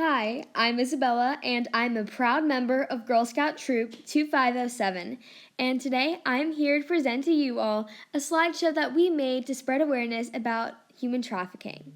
Hi, I'm Isabella, and I'm a proud member of Girl Scout Troop 2507. And today I'm here to present to you all a slideshow that we made to spread awareness about human trafficking.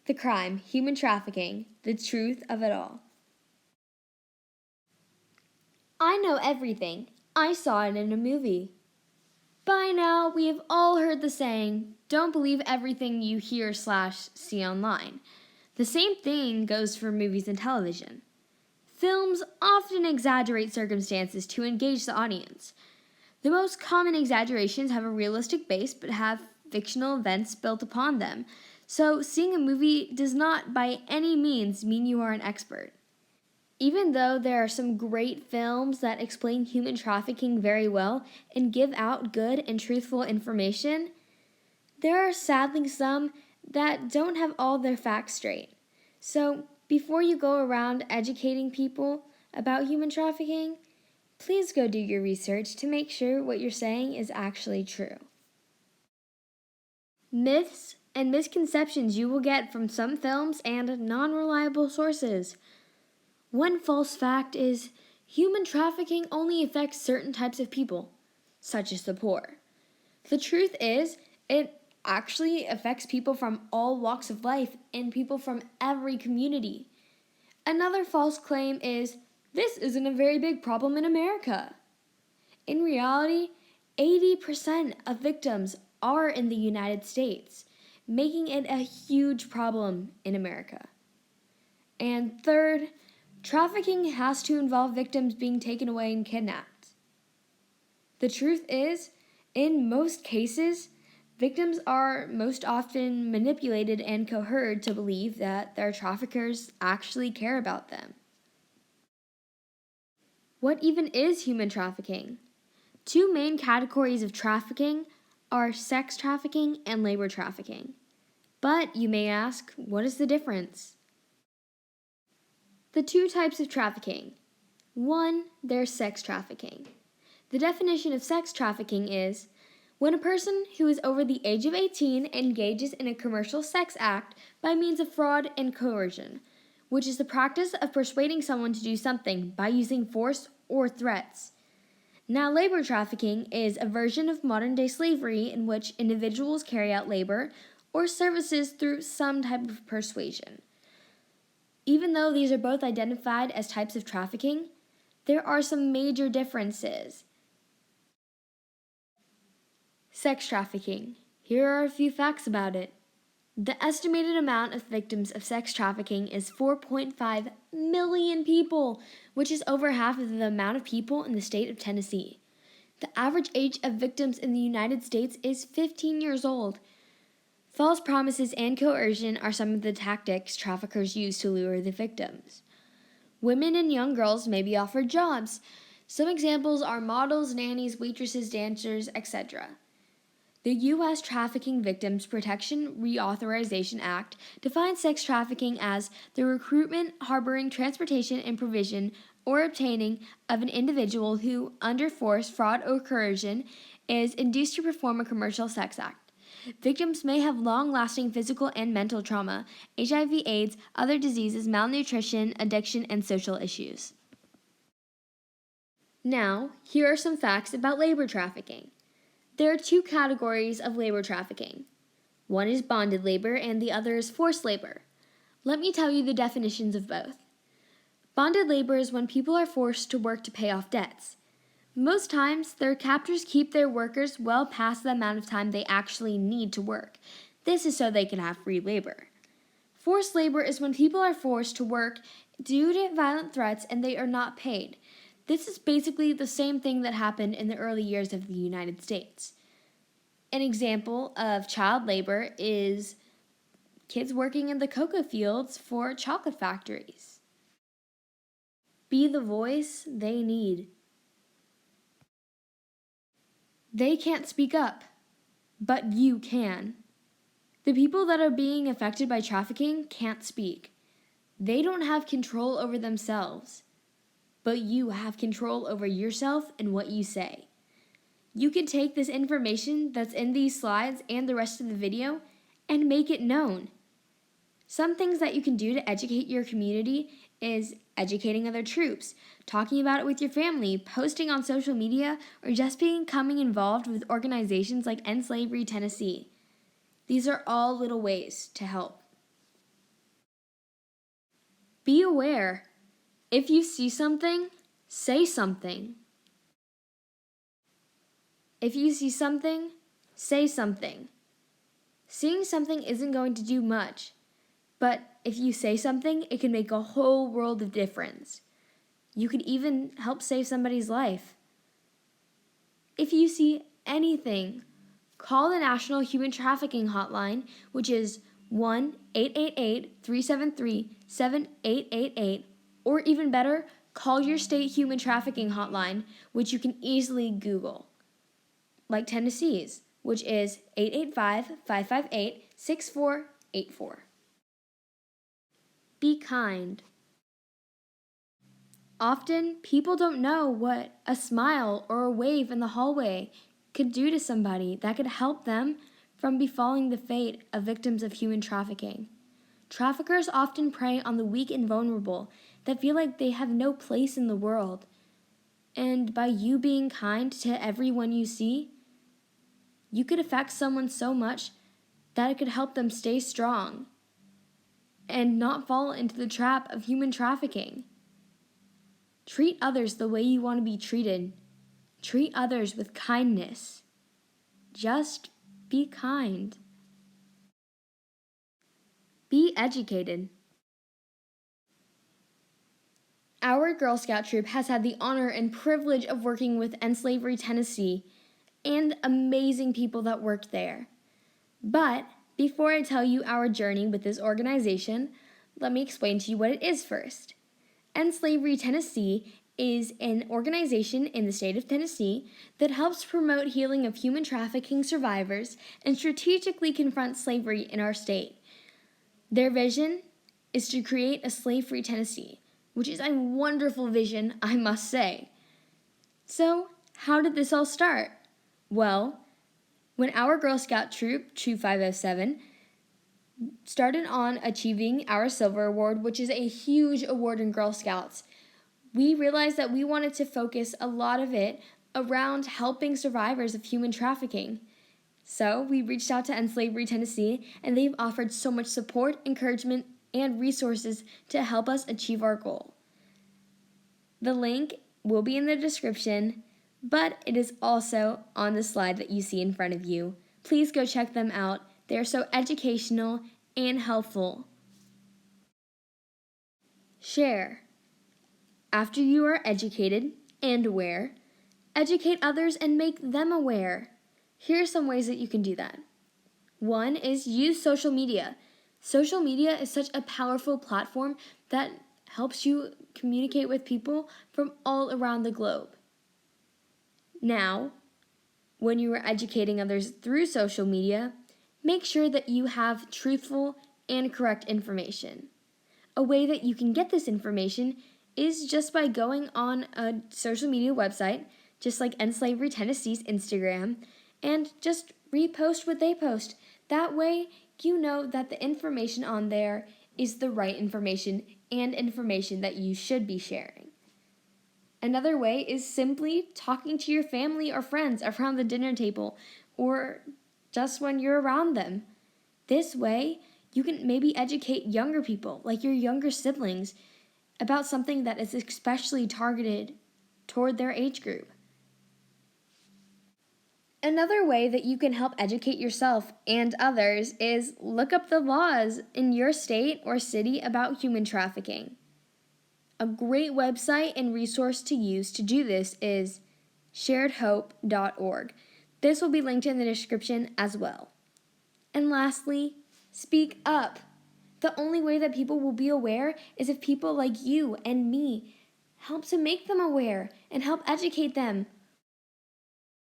The crime, human trafficking, the truth of it all. I know everything. I saw it in a movie. By now, we have all heard the saying, don't believe everything you hear/see online. The same thing goes for movies and television. Films often exaggerate circumstances to engage the audience. The most common exaggerations have a realistic base but have fictional events built upon them, so seeing a movie does not by any means mean you are an expert. Even though there are some great films that explain human trafficking very well and give out good and truthful information, there are sadly some that don't have all their facts straight. So, before you go around educating people about human trafficking, please go do your research to make sure what you're saying is actually true. Myths and misconceptions you will get from some films and non-reliable sources. One false fact is human trafficking only affects certain types of people, such as the poor. The truth is, it actually affects people from all walks of life and people from every community. Another false claim is, this isn't a very big problem in America. In reality, 80% of victims are in the United States, making it a huge problem in America. And third, trafficking has to involve victims being taken away and kidnapped. The truth is, in most cases, victims are most often manipulated and coerced to believe that their traffickers actually care about them. What even is human trafficking? Two main categories of trafficking are sex trafficking and labor trafficking. But you may ask, what is the difference? The two types of trafficking. One, there's sex trafficking. The definition of sex trafficking is when a person who is over the age of 18 engages in a commercial sex act by means of fraud and coercion, which is the practice of persuading someone to do something by using force or threats. Now, labor trafficking is a version of modern-day slavery in which individuals carry out labor or services through some type of persuasion. Even though these are both identified as types of trafficking, there are some major differences. Sex trafficking. Here are a few facts about it. The estimated amount of victims of sex trafficking is 4.5 million people, which is over half of the amount of people in the state of Tennessee. The average age of victims in the United States is 15 years old. False promises and coercion are some of the tactics traffickers use to lure the victims. Women and young girls may be offered jobs. Some examples are models, nannies, waitresses, dancers, etc. The U.S. Trafficking Victims Protection Reauthorization Act defines sex trafficking as the recruitment, harboring, transportation, and provision or obtaining of an individual who, under force, fraud, or coercion, is induced to perform a commercial sex act. Victims may have long-lasting physical and mental trauma, HIV/AIDS, other diseases, malnutrition, addiction, and social issues. Now, here are some facts about labor trafficking. There are two categories of labor trafficking. One is bonded labor and the other is forced labor. Let me tell you the definitions of both. Bonded labor is when people are forced to work to pay off debts. Most times, their captors keep their workers well past the amount of time they actually need to work. This is so they can have free labor. Forced labor is when people are forced to work due to violent threats and they are not paid. This is basically the same thing that happened in the early years of the United States. An example of child labor is kids working in the cocoa fields for chocolate factories. Be the voice they need. They can't speak up, but you can. The people that are being affected by trafficking can't speak. They don't have control over themselves. But you have control over yourself and what you say. You can take this information that's in these slides and the rest of the video and make it known. Some things that you can do to educate your community is educating other troops, talking about it with your family, posting on social media, or just becoming involved with organizations like End Slavery Tennessee. These are all little ways to help. Be aware. If you see something, say something. If you see something, say something. Seeing something isn't going to do much, but if you say something, it can make a whole world of difference. You could even help save somebody's life. If you see anything, call the National Human Trafficking Hotline, which is 1-888-373-7888, or even better, call your state human trafficking hotline, which you can easily Google, like Tennessee's, which is 885-558-6484. Be kind. Often, people don't know what a smile or a wave in the hallway could do to somebody that could help them from befalling the fate of victims of human trafficking. Traffickers often prey on the weak and vulnerable that feel like they have no place in the world. And by you being kind to everyone you see, you could affect someone so much that it could help them stay strong and not fall into the trap of human trafficking. Treat others the way you want to be treated. Treat others with kindness. Just be kind. Be educated. Our Girl Scout troop has had the honor and privilege of working with End Slavery Tennessee and amazing people that worked there. But before I tell you our journey with this organization, let me explain to you what it is first. End Slavery Tennessee is an organization in the state of Tennessee that helps promote healing of human trafficking survivors and strategically confront slavery in our state. Their vision is to create a slave-free Tennessee, which is a wonderful vision, I must say. So, how did this all start? Well, when our Girl Scout troop, Troop 507, started on achieving our Silver Award, which is a huge award in Girl Scouts, we realized that we wanted to focus a lot of it around helping survivors of human trafficking. So we reached out to End Slavery Tennessee, and they've offered so much support, encouragement, and resources to help us achieve our goal. The link will be in the description, but it is also on the slide that you see in front of you. Please go check them out. They are so educational and helpful. Share. After you are educated and aware, educate others and make them aware. Here are some ways that you can do that. One is use social media. Social media is such a powerful platform that helps you communicate with people from all around the globe. Now, when you are educating others through social media, make sure that you have truthful and correct information. A way that you can get this information is just by going on a social media website, just like End Slavery Tennessee's Instagram, and just repost what they post. That way, you know that the information on there is the right information and information that you should be sharing. Another way is simply talking to your family or friends around the dinner table or just when you're around them. This way, you can maybe educate younger people, like your younger siblings, about something that is especially targeted toward their age group. Another way that you can help educate yourself and others is look up the laws in your state or city about human trafficking. A great website and resource to use to do this is sharedhope.org. This will be linked in the description as well. And lastly, speak up. The only way that people will be aware is if people like you and me help to make them aware and help educate them.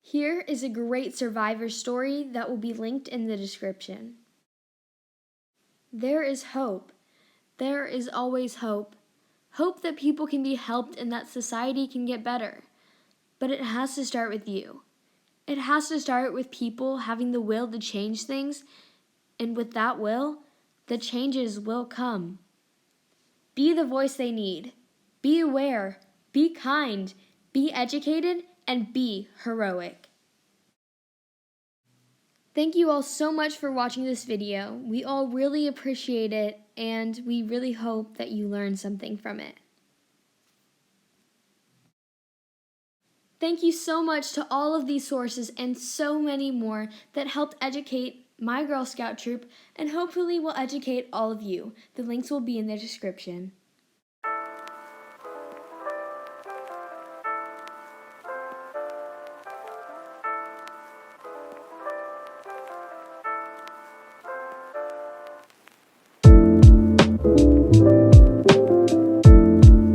Here is a great survivor story that will be linked in the description. There is hope. There is always hope. Hope that people can be helped and that society can get better. But it has to start with you. It has to start with people having the will to change things, and with that will, the changes will come. Be the voice they need. Be aware, be kind, be educated, and be heroic. Thank you all so much for watching this video. We all really appreciate it, and we really hope that you learned something from it. Thank you so much to all of these sources and so many more that helped educate my Girl Scout troop and hopefully will educate all of you. The links will be in the description.